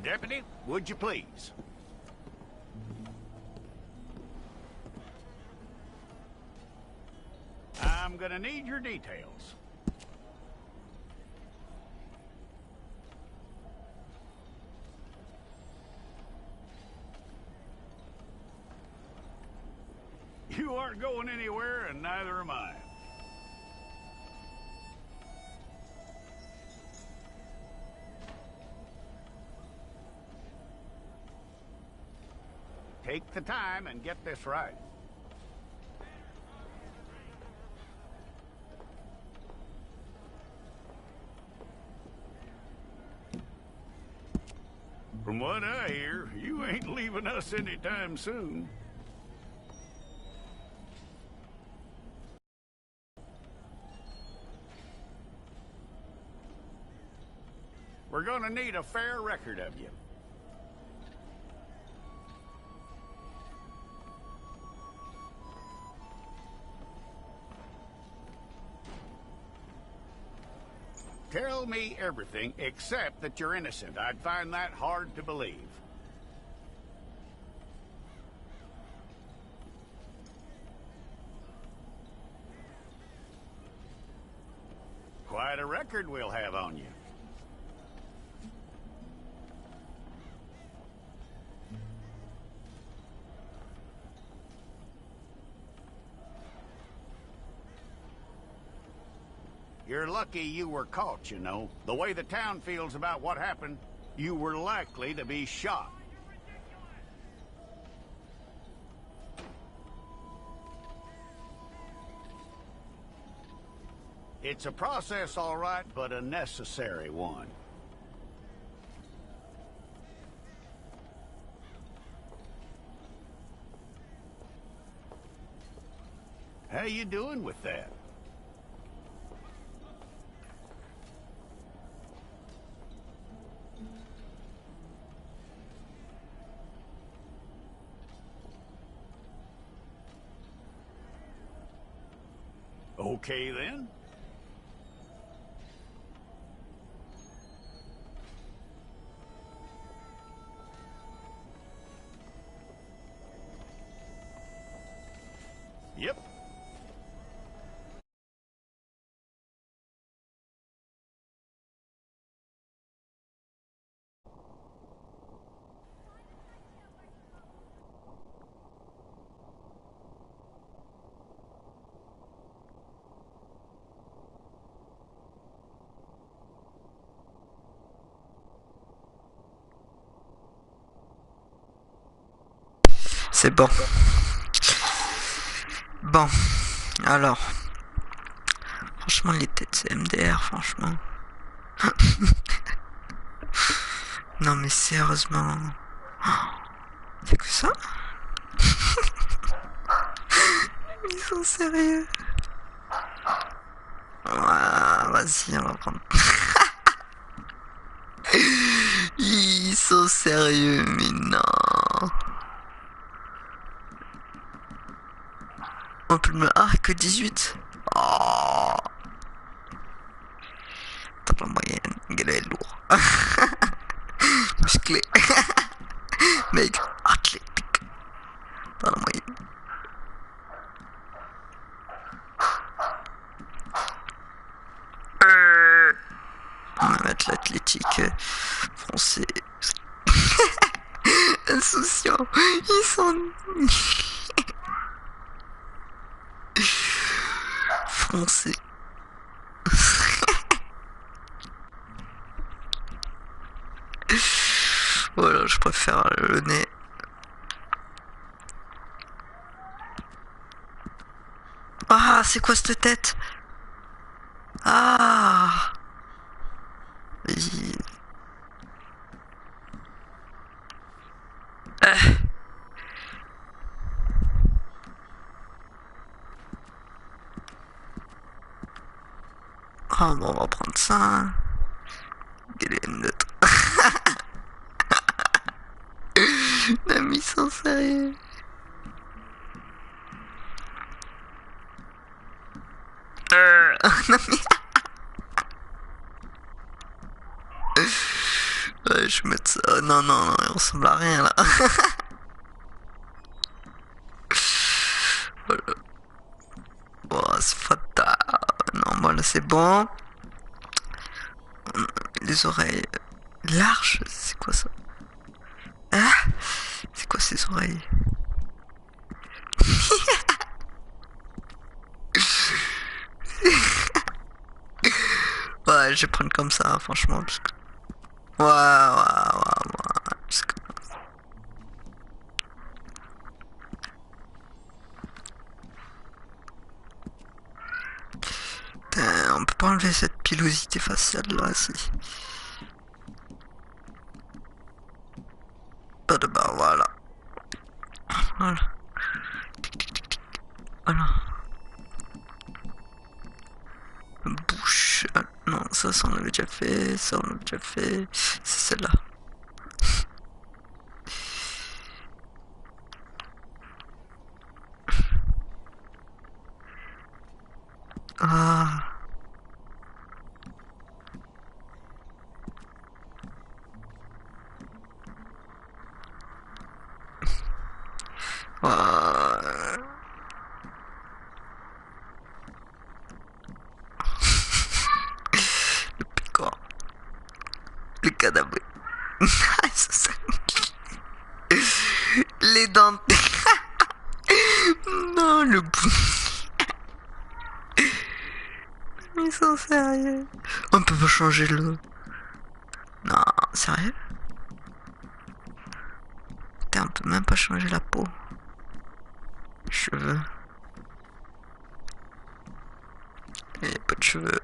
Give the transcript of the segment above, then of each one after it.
Deputy, would you please? I'm gonna need your details. You aren't going anywhere, and neither am I. Take the time and get this right. From what I hear, you ain't leaving us anytime soon. We're gonna need a fair record of you. Tell me everything except that you're innocent. I'd find that hard to believe. Quite a record we'll have on you. You're lucky you were caught, you know. The way the town feels about what happened, you were likely to be shot. It's a process, all right, but a necessary one. How you doing with that? Okay, then. Yep. C'est bon. Bon, alors. Franchement, les têtes, c'est MDR, franchement. Non, mais sérieusement. C'est que ça? Ils sont sérieux. Ah, vas-y, on va prendre. Ils sont sérieux, mais non. On peut me... Ah, que 18. Oh. Dans la moyenne, il est lourd. Musclé. Mec, athlétique. Dans la moyenne. On va mettre l'athlétique français. Insouciant. Ils sont... Français. Voilà, je préfère le nez. Ah, c'est quoi cette tête? Ah. Oh, bon, on va prendre ça. Hein. Quelle est une note? Non, mais ils sont sérieux. Non, mais... Ouais, je vais mettre ça. Non, non, non, il ressemble à rien là. Voilà. Oh, c'est fata. Non, voilà, c'est bon. Les oreilles larges, c'est quoi ça? Ah, c'est quoi ces oreilles? Ouais, je vais prendre comme ça, franchement, parce que... Ouais, ouais, ouais, ouais. Parce que... Putain, on peut pas enlever cette pilosité faciale là, si. Pas de barre, voilà. Voilà. Voilà. Bouche. Ah, non, ça on l'avait déjà fait. Ça, on l'avait déjà fait. C'est celle-là. Ah. Ah. Le pécor. Le cadavre. Les dents. Non, le bout. Ils sont sérieux. On peut pas changer le... Non, sérieux? Putain, on peut même pas changer la peau. Cheveux. Il n'y a pas de cheveux.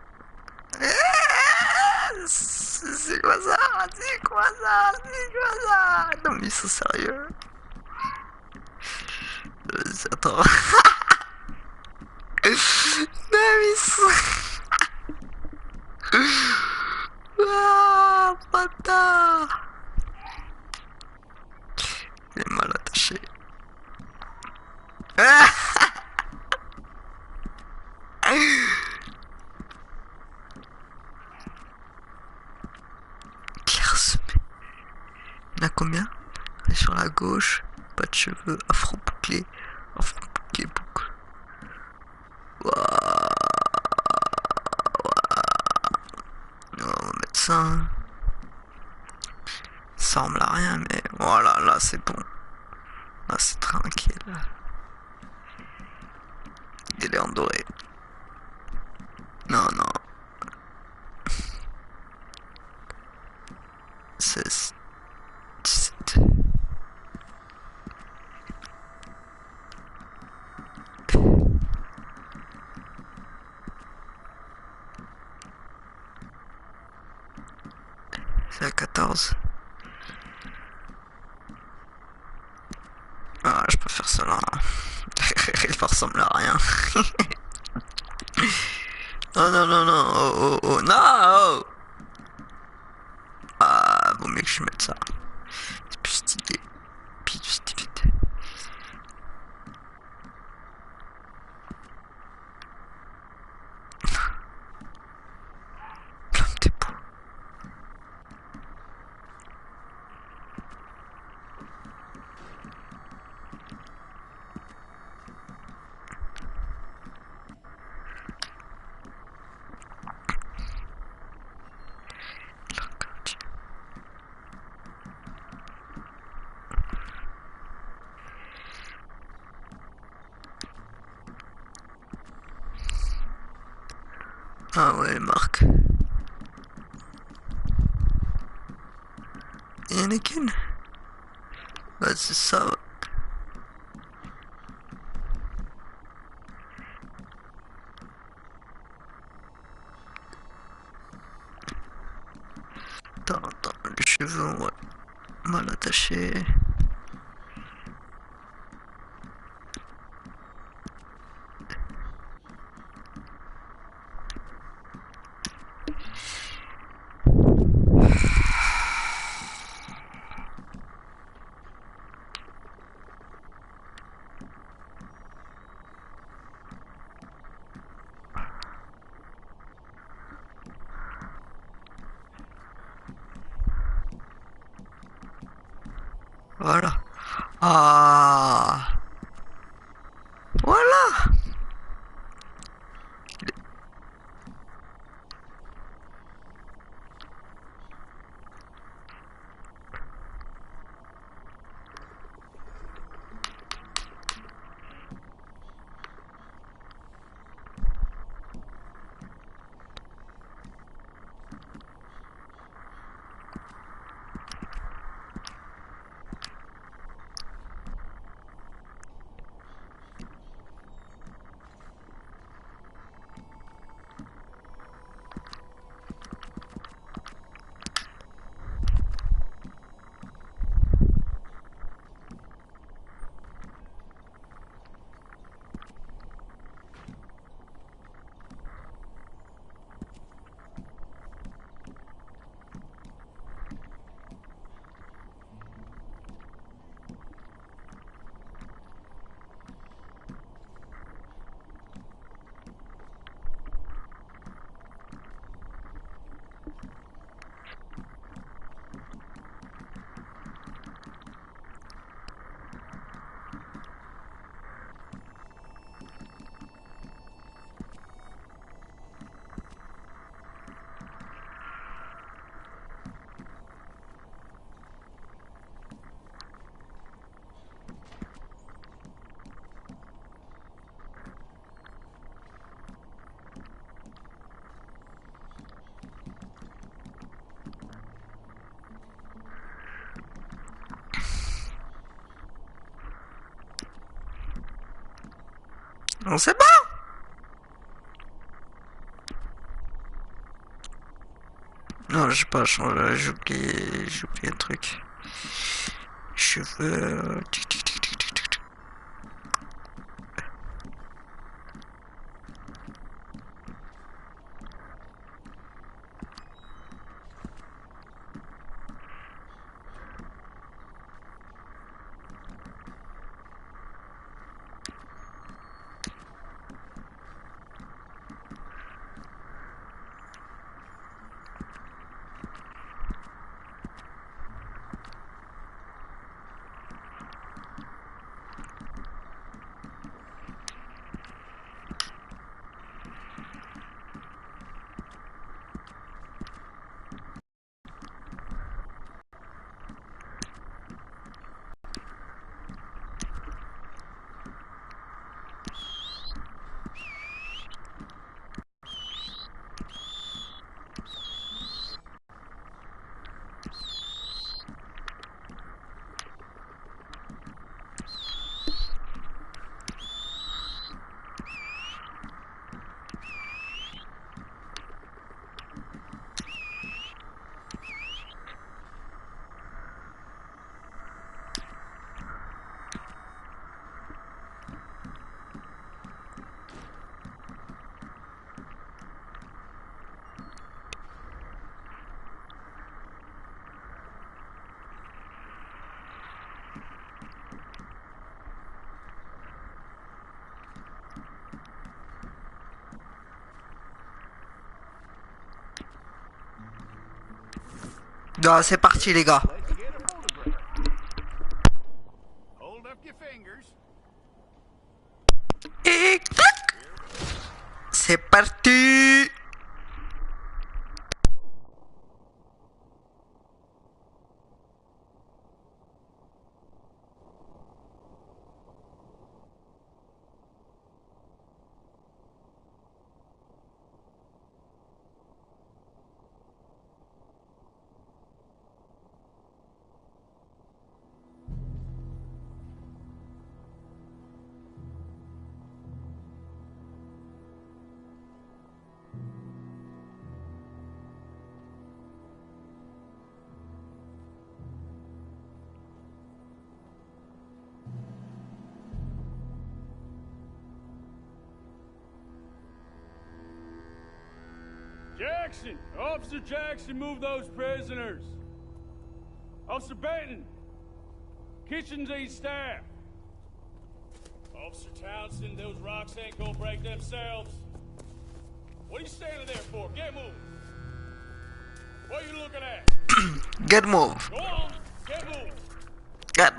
C'est quoi ça? C'est quoi ça? C'est quoi ça? Non mais ils sont sérieux. Attends. Non mais ils sont... Ah, bâtard. Il est mal attaché. Ah. Clairsemé. Il y en a combien? Et sur la gauche, pas de cheveux, afro bouclé, boucle. Waouh. On va mettre ça. Hein. Ça ressemble à rien, mais voilà, là c'est bon. Là c'est tranquille. Il est en doré. Non, non. 16, 17. C'est à 14. Ah, je peux faire ça là. Il ressemble à rien. Oh non, non, non. Oh, oh, oh. Non, oh. Ah, vaut mieux que je mette ça. C'est plus stylé. Puis du stylé. Plein de dépôts. Ah ouais, Marc. Il y en a qu'une. Bah c'est ça. Ouais. Attends, les cheveux, on va mal attachés. Voilà. Ah. Voilà. Non, c'est bon. Non, j'ai pas changé, j'ai oublié un truc. Cheveux. Tic, tic, tic, tic, tic, tic. Non, c'est parti, les gars. Let's get a photograph. Hold up your fingers. Et clac. C'est parti. Jackson! Officer Jackson, move those prisoners. Officer Benton, kitchens these staff. Officer Townsend, those rocks ain't gonna break themselves. What are you standing there for? Get moving. What are you looking at? Get move. Go on, get moving. Get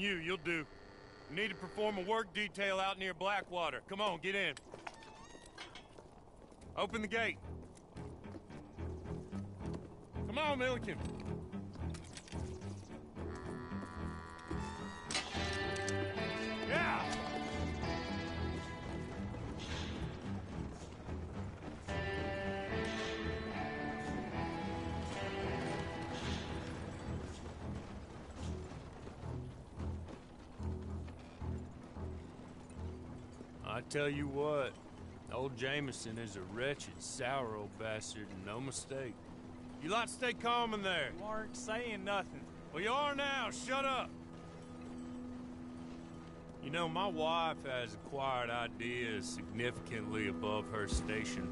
you. You'll do. You need to perform a work detail out near Blackwater. Come on, get in. Open the gate. Come on, Milliken. Yeah! I tell you what, old Jameson is a wretched, sour old bastard, and no mistake. You lot stay calm in there. You aren't saying nothing. Well, you are now. Shut up. You know, my wife has acquired ideas significantly above her station.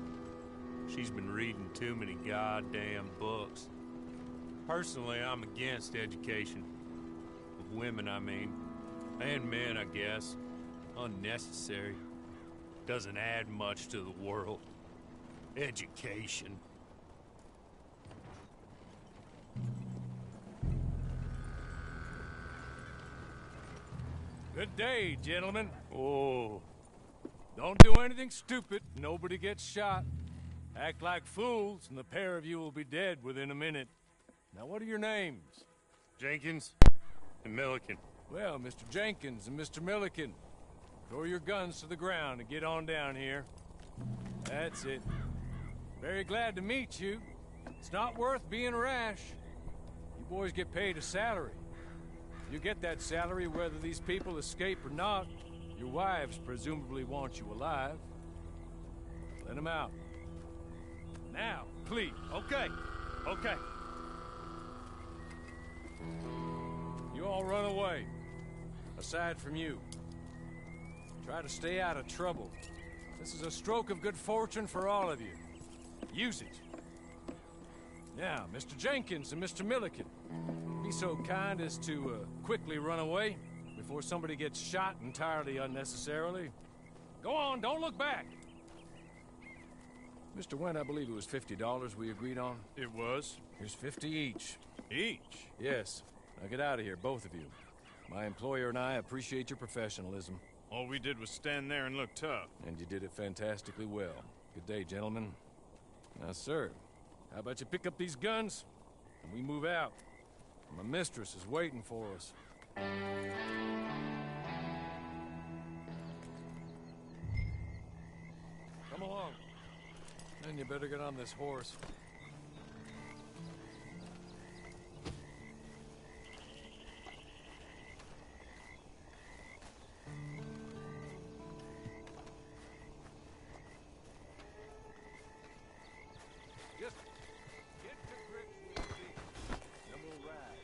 She's been reading too many goddamn books. Personally, I'm against education. Of women, I mean. And men, I guess. Unnecessary. Doesn't add much to the world. Education. Good day, gentlemen. Oh. Don't do anything stupid. Nobody gets shot. Act like fools, and the pair of you will be dead within a minute. Now, what are your names? Jenkins and Milliken. Well, Mr. Jenkins and Mr. Milliken, throw your guns to the ground and get on down here. That's it. Very glad to meet you. It's not worth being rash. You boys get paid a salary. You get that salary whether these people escape or not. Your wives presumably want you alive. Let them out. Now, please. Okay. Okay. You all run away. Aside from you. Try to stay out of trouble. This is a stroke of good fortune for all of you. Use it. Now, Mr. Jenkins and Mr. Milliken, be so kind as to quickly run away before somebody gets shot entirely unnecessarily. Go on, don't look back. Mr. Went, I believe it was $50 we agreed on. It was. Here's 50 each. Each? Yes. Now get out of here, both of you. My employer and I appreciate your professionalism. All we did was stand there and look tough. And you did it fantastically well. Good day, gentlemen. Now, sir, how about you pick up these guns and we move out? My mistress is waiting for us. Come along. Then you better get on this horse. Just get to grips with me. Then we'll ride.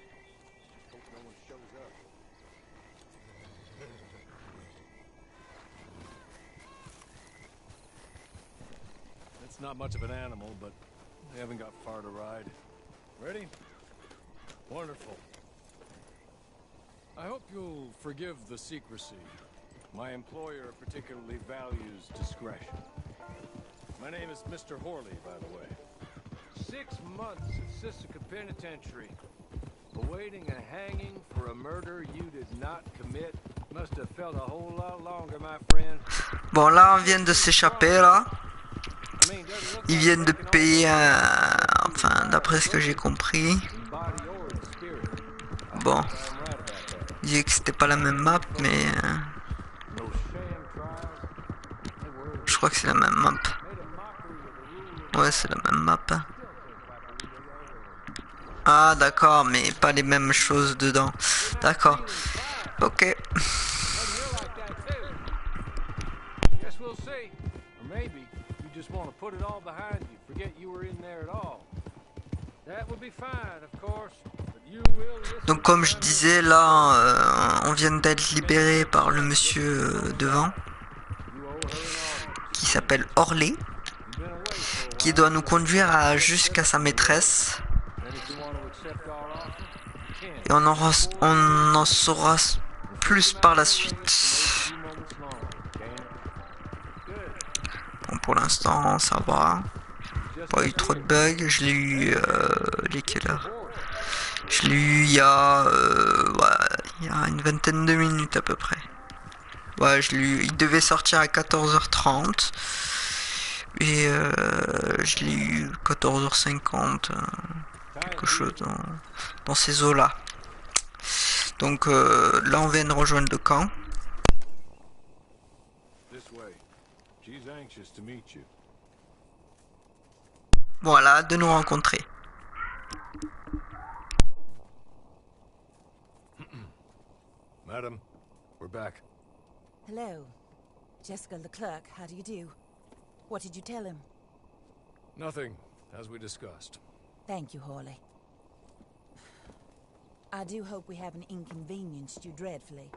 Hope no one shows up. That's not much of an animal, but we haven't got far to ride. Ready? Wonderful. I hope you'll forgive the secrecy. My employer particularly values discretion. My name is Mr. Horley, by the way. 6 months at Sissica Penitentiary, awaiting a hanging for a murder you did not commit. Must have felt a whole lot longer, my friend. Bon, là, on vient de s'échapper, là. Ils viennent de payer enfin, d'après ce que j'ai compris. Bon. Il disait que c'était pas la même map, mais... je crois que c'est la même map. Ouais, c'est la même map. Ah, d'accord, mais pas les mêmes choses dedans. D'accord. Ok. Donc comme je disais, là, on vient d'être libéré par le monsieur devant, qui s'appelle Horley, qui doit nous conduire jusqu'à sa maîtresse. Et on en saura plus par la suite. Bon, pour l'instant, ça va. Pas eu trop de bugs. Je l'ai eu... il est quelle heure? Je l'ai eu il y a... ouais, il y a une vingtaine de minutes à peu près. Ouais, il devait sortir à 14h30 et je l'ai eu 14h50, quelque chose dans ces eaux-là. Donc là, on vient de rejoindre le camp. Voilà, de nous rencontrer. Madam, we're back. Hello. Jessica Leclerc, how do you do? What did you tell him? Nothing, as we discussed. Thank you, Hawley. I do hope we haven't inconvenienced you dreadfully.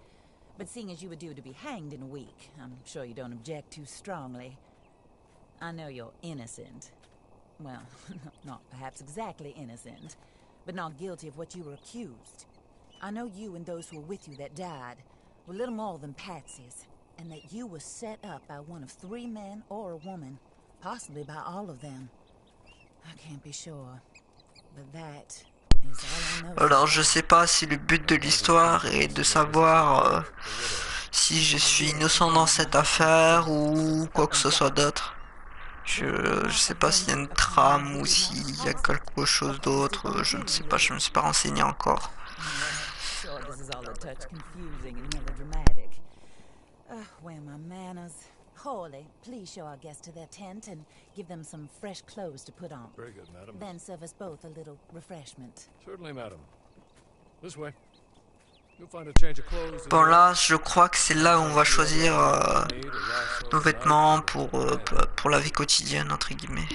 But seeing as you were due to be hanged in a week, I'm sure you don't object too strongly. I know you're innocent. Well, not perhaps exactly innocent, but not guilty of what you were accused. I know you and those who were with you that died were little more than patsies, and that you were set up by one of 3 men or a woman, possibly by all of them. I can't be sure, but that is all I know. Alors je sais pas si le but de l'histoire est de savoir si je suis innocent dans cette affaire ou quoi que ce soit d'autre. Je sais pas s'il y a une trame ou s'il y a quelque chose d'autre, je ne sais pas, je me suis pas renseigné encore. Sure, this is all a touch confusing and melodramatic. Where are my manners? Hawley, please show our guests to their tent and give them some fresh clothes to put on. Very good, madam. Then serve us both a little refreshment. Certainly, madam. This way. You'll find a change of clothes. Bon là, je crois que c'est là où on va choisir nos vêtements pour la vie quotidienne, entre guillemets.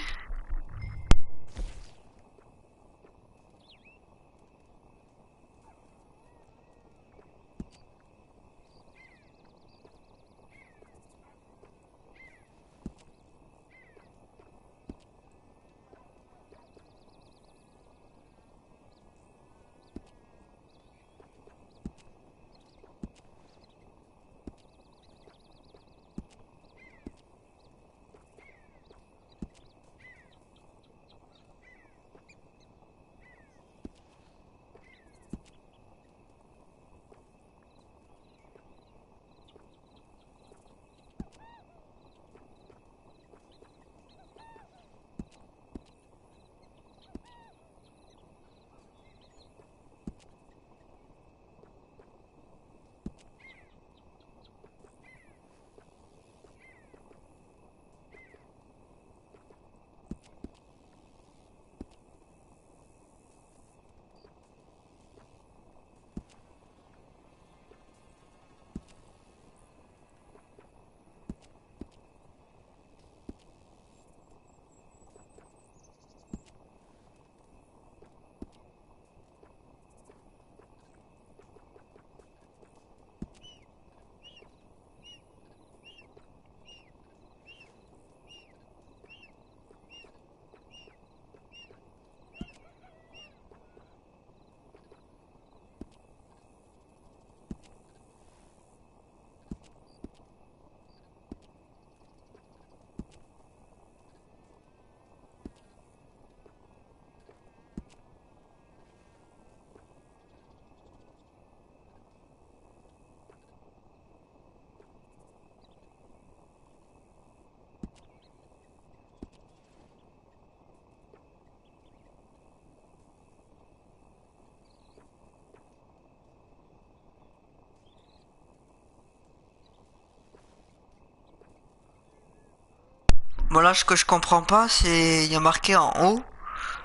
Bon là, ce que je comprends pas, c'est il y a marqué en haut,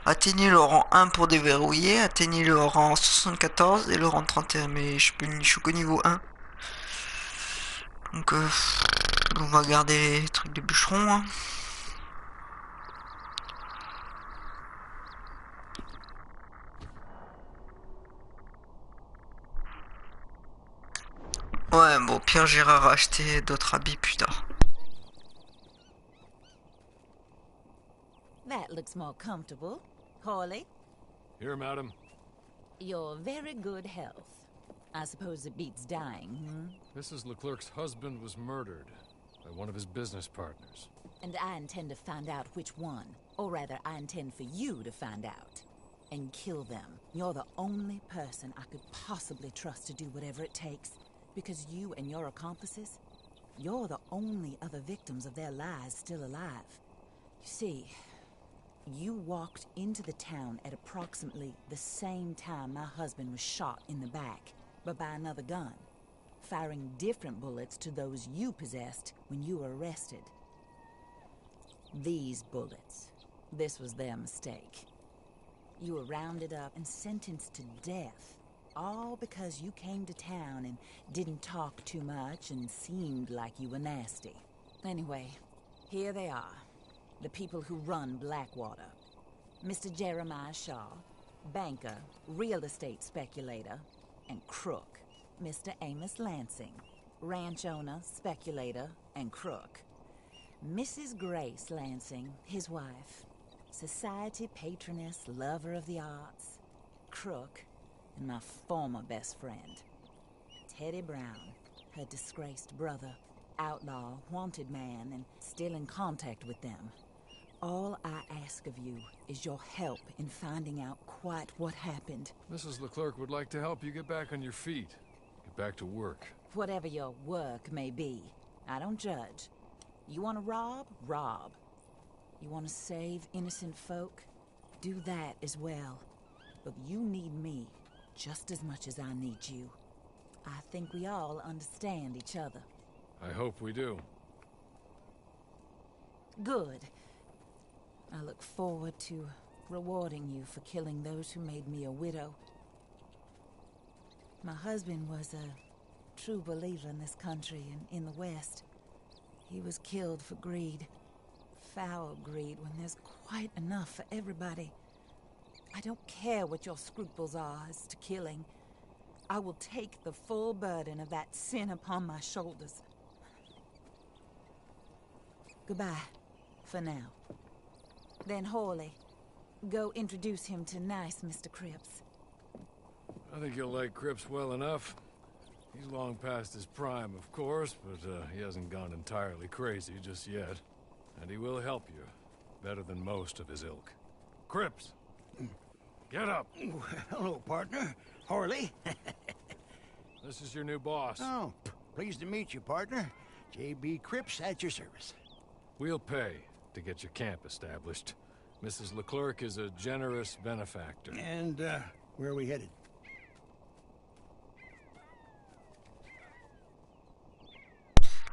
atteignez le rang 1 pour déverrouiller, atteignez le rang 74 et le rang 31, mais je suis qu'au niveau 1. Donc on va garder les trucs de bûcheron. Hein. Ouais, bon, pire j'irai racheter d'autres habits plus tard. That looks more comfortable. Hawley, Here, madam. you're very good health. I suppose it beats dying, Mrs. Leclerc's husband was murdered by one of his business partners. And I intend to find out which one. Or rather, I intend for you to find out. and kill them. You're the only person I could possibly trust to do whatever it takes. Because you and your accomplices, you're the only other victims of their lies still alive. You see, you walked into the town at approximately the same time my husband was shot in the back, but by another gun, firing different bullets to those you possessed when you were arrested. These bullets, this was their mistake. You were rounded up and sentenced to death, all because you came to town and didn't talk too much and seemed like you were nasty. Anyway, here they are, the people who run Blackwater. Mr. Jeremiah Shaw, banker, real estate speculator, and crook. Mr. Amos Lansing, ranch owner, speculator, and crook. Mrs. Grace Lansing, his wife, society patroness, lover of the arts, crook, and my former best friend. Teddy Brown, her disgraced brother, outlaw, wanted man, and still in contact with them. All I ask of you is your help in finding out quite what happened. Mrs. Leclerc would like to help you get back on your feet. Get back to work. Whatever your work may be, I don't judge. You want to rob? Rob. You want to save innocent folk? Do that as well. But you need me just as much as I need you. I think we all understand each other. I hope we do. Good. I look forward to rewarding you for killing those who made me a widow. My husband was a true believer in this country and in the West. He was killed for greed. Foul greed when there's quite enough for everybody. I don't care what your scruples are as to killing. I will take the full burden of that sin upon my shoulders. Goodbye, for now. Then Hawley, go introduce him to nice Mr. Cripps. I think you'll like Cripps well enough. He's long past his prime, of course, but he hasn't gone entirely crazy just yet. And he will help you, better than most of his ilk. Cripps! Get up! Hello, partner. Harley. This is your new boss. Oh, pleased to meet you, partner. J.B. Cripps at your service. We'll pay to get your camp established. Mrs. Leclerc is a generous benefactor. And, where are we headed?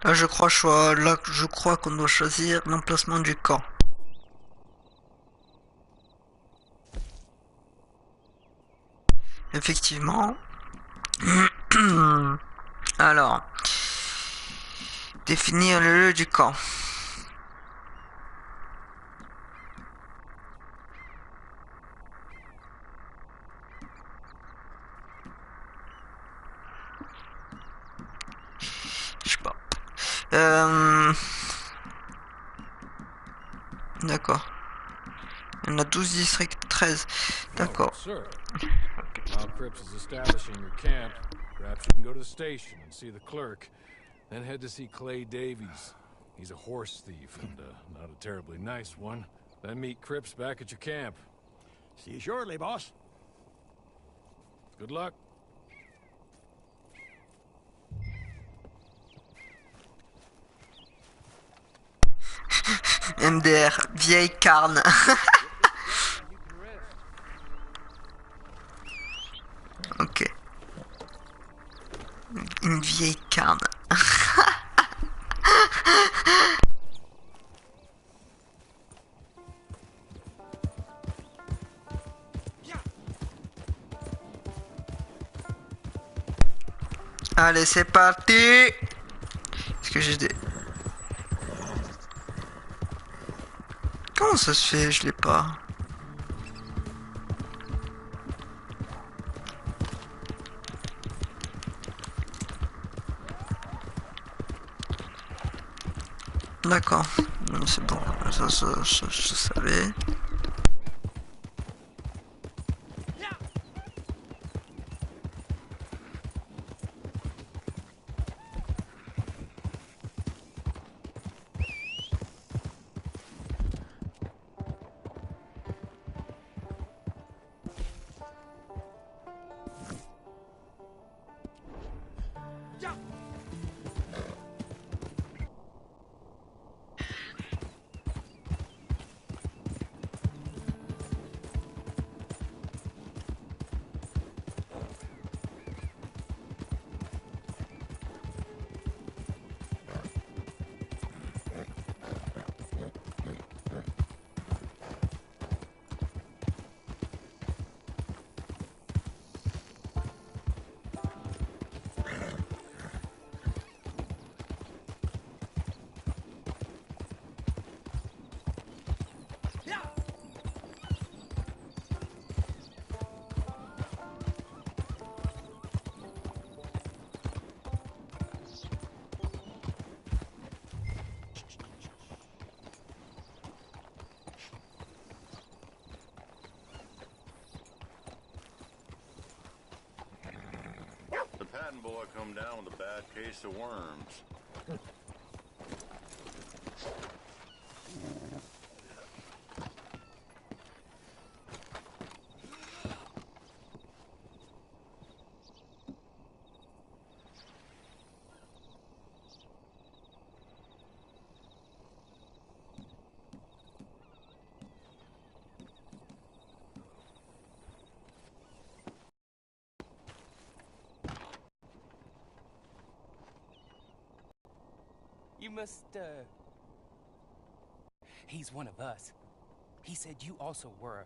Là, je crois qu'on doit choisir l'emplacement du camp. Effectivement. Alors, définir le lieu du camp. Je sais pas. D'accord. Il y en a 12 districts, 13. D'accord. Sir, while Cripps is establishing your camp, perhaps you can go to the station and see the clerk, then head to see Clay Davies. He's a horse thief and not a terribly nice one. Then meet Cripps back at your camp. See you shortly, boss. Good luck. MDR, vieille carne. Ok. Une vieille carne. Allez, c'est parti. Est-ce que j'ai des... Comment ça se fait? Je l'ai pas. D'accord. C'est bon. Ça, je savais. one boy come down with a bad case of worms. You must, He's one of us. He said you also were a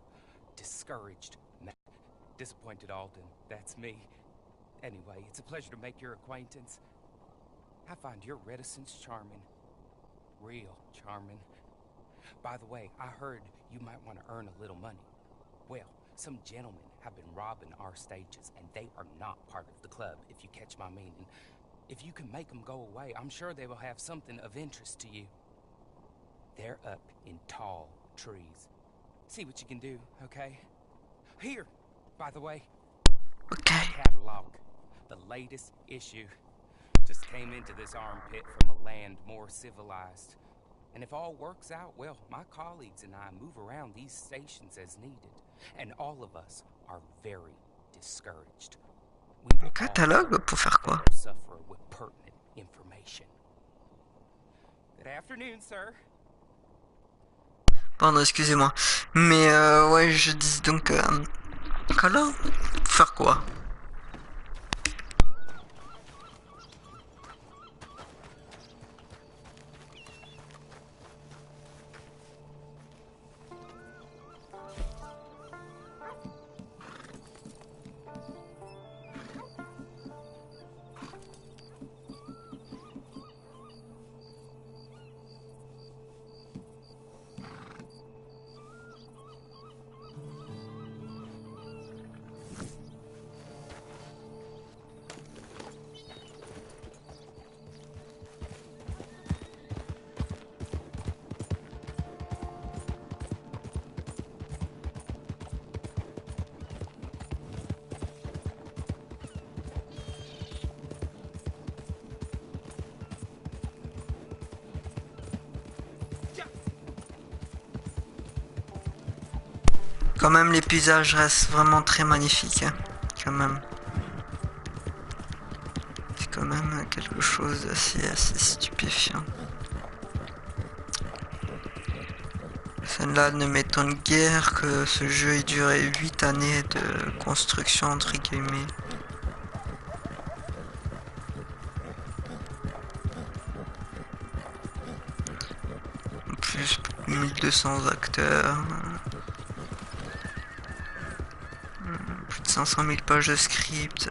discouraged man. Disappointed Alden, that's me. Anyway, it's a pleasure to make your acquaintance. I find your reticence charming. Real charming. By the way, I heard you might want to earn a little money. Well, some gentlemen have been robbing our stages, and they are not part of the club, if you catch my meaning. If you can make them go away, I'm sure they will have something of interest to you. They're up in tall trees. See what you can do, okay? Here, by the way. Okay. Catalog. The latest issue. Just came into this armpit from a land more civilized. And if all works out, well, my colleagues and I move around these stations as needed. And all of us are very discouraged. Un catalogue pour faire quoi? Suffer with pertinent information. Good afternoon, sir. Pardon, excusez-moi. Mais ouais, je dis donc... catalogue? Pour faire quoi? Quand même, les paysages restent vraiment très magnifiques. Hein. Quand même. C'est quand même quelque chose d'assez stupéfiant. Celle-là ne m'étonne guère que ce jeu ait duré 8 années de construction, entre guillemets. En plus, 1200 acteurs. Plus de 500 000 pages de script.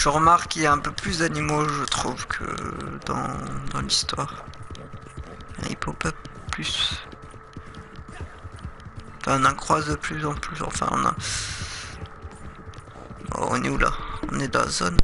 Je remarque qu'il y a un peu plus d'animaux, je trouve, que dans l'histoire. Il pop-up plus. Enfin, on en croise de plus en plus. Enfin, on a... Oh, on est où là? On est dans la zone.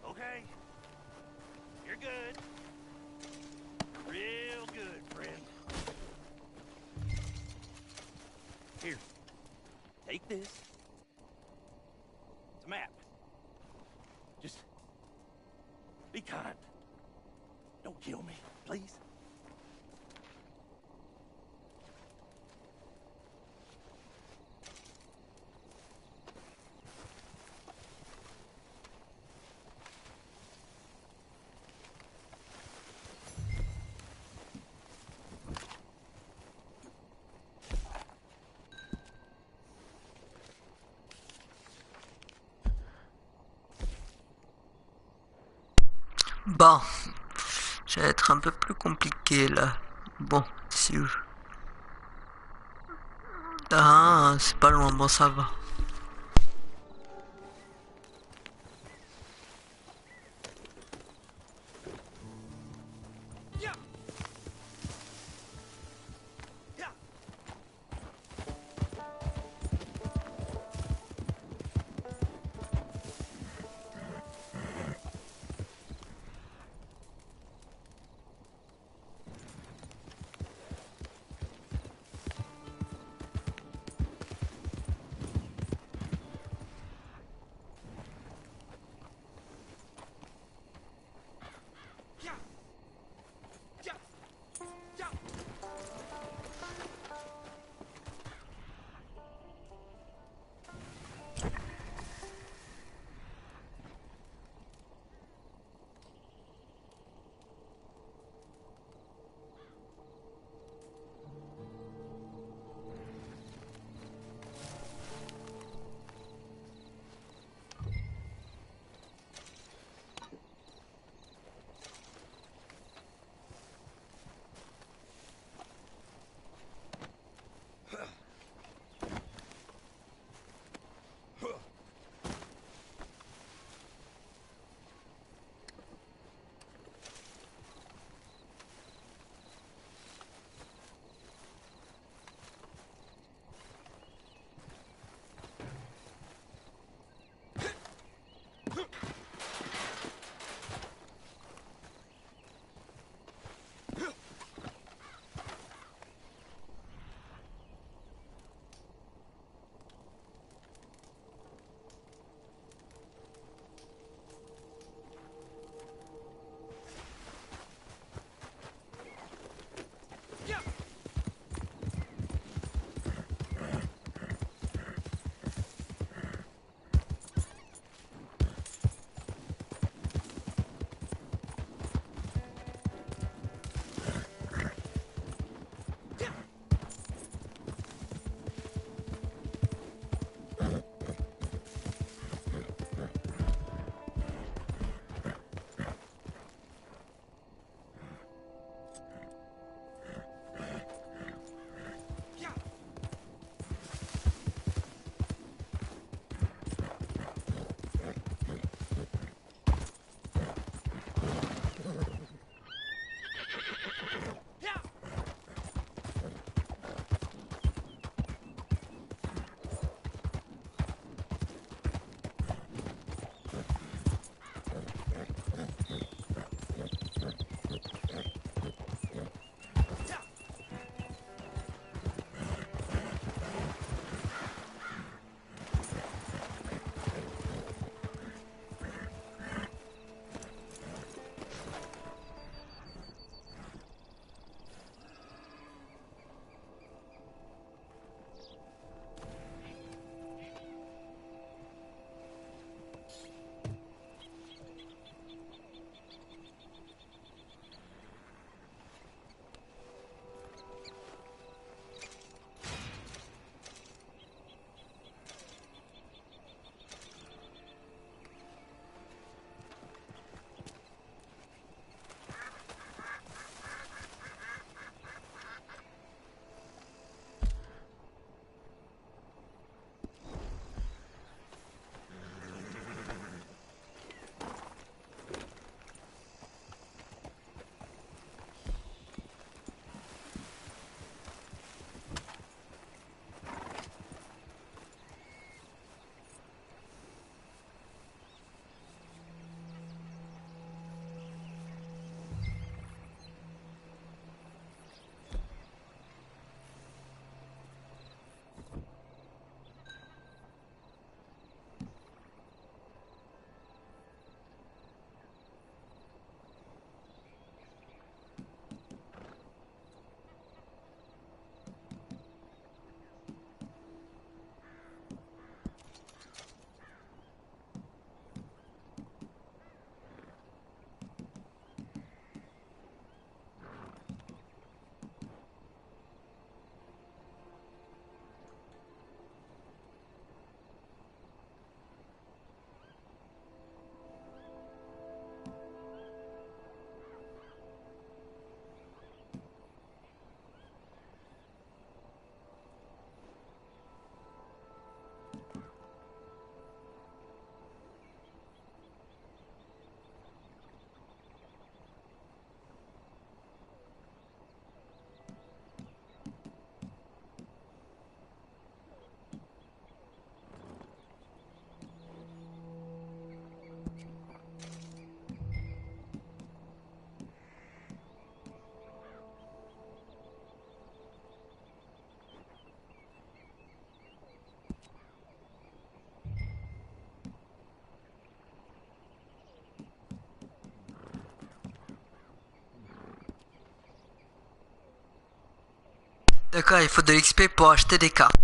Okay. You're good. Real good, friend. Here. Take this. It's a map. Just be kind. Don't kill me, please. Bon, ça va être un peu plus compliqué là. Bon, si. Ah, c'est pas loin, bon ça va. D'accord, il faut de l'XP pour acheter des cartes.